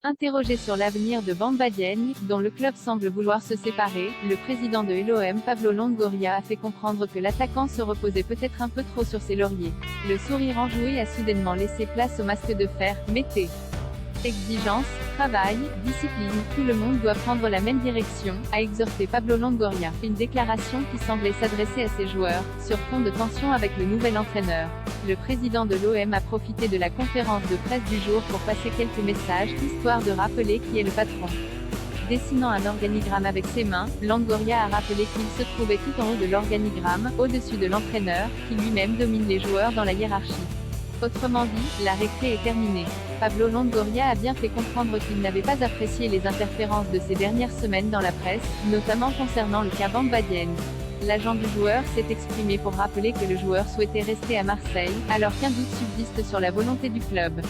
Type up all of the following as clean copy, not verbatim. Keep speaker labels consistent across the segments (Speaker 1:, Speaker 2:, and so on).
Speaker 1: Interrogé sur l'avenir de Bamba Dieng, dont le club semble vouloir se séparer, le président de l'OM Pablo Longoria a fait comprendre que l'attaquant se reposait peut-être un peu trop sur ses lauriers. Le sourire enjoué a soudainement laissé place au masque de fer. Mettez exigence, travail, discipline, tout le monde doit prendre la même direction, a exhorté Pablo Longoria. Une déclaration qui semblait s'adresser à ses joueurs, sur fond de tension avec le nouvel entraîneur. Le président de l'OM a profité de la conférence de presse du jour pour passer quelques messages, histoire de rappeler qui est le patron. Dessinant un organigramme avec ses mains, Longoria a rappelé qu'il se trouvait tout en haut de l'organigramme, au-dessus de l'entraîneur, qui lui-même domine les joueurs dans la hiérarchie. Autrement dit, la récré est terminée. Pablo Longoria a bien fait comprendre qu'il n'avait pas apprécié les interférences de ces dernières semaines dans la presse, notamment concernant le cas Bamba Dieng. L'agent du joueur s'est exprimé pour rappeler que le joueur souhaitait rester à Marseille, alors qu'un doute subsiste sur la volonté du club.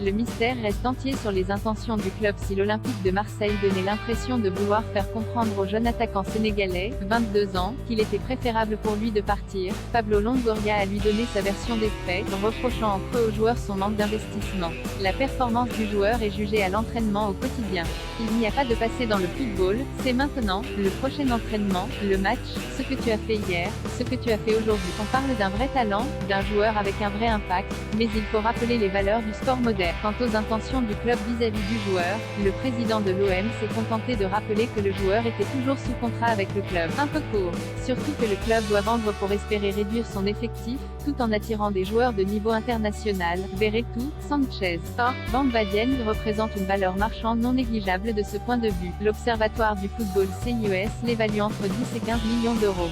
Speaker 1: Le mystère reste entier sur les intentions du club si l'Olympique de Marseille donnait l'impression de vouloir faire comprendre au jeune attaquant sénégalais, 22 ans, qu'il était préférable pour lui de partir. Pablo Longoria a lui donné sa version des faits, reprochant en creux au joueur son manque d'investissement. La performance du joueur est jugée à l'entraînement au quotidien. Il n'y a pas de passé dans le football, c'est maintenant, le prochain entraînement, le match, ce que tu as fait hier, ce que tu as fait aujourd'hui. On parle d'un vrai talent, d'un joueur avec un vrai impact, mais il faut rappeler les valeurs du sport moderne. Quant aux intentions du club vis-à-vis du joueur, le président de l'OM s'est contenté de rappeler que le joueur était toujours sous contrat avec le club. Un peu court. Surtout que le club doit vendre pour espérer réduire son effectif, tout en attirant des joueurs de niveau international, Verretou, Sanchez. Or, Bamba Dieng représente une valeur marchande non négligeable de ce point de vue. L'Observatoire du football CIES l'évalue entre 10 et 15 millions d'euros.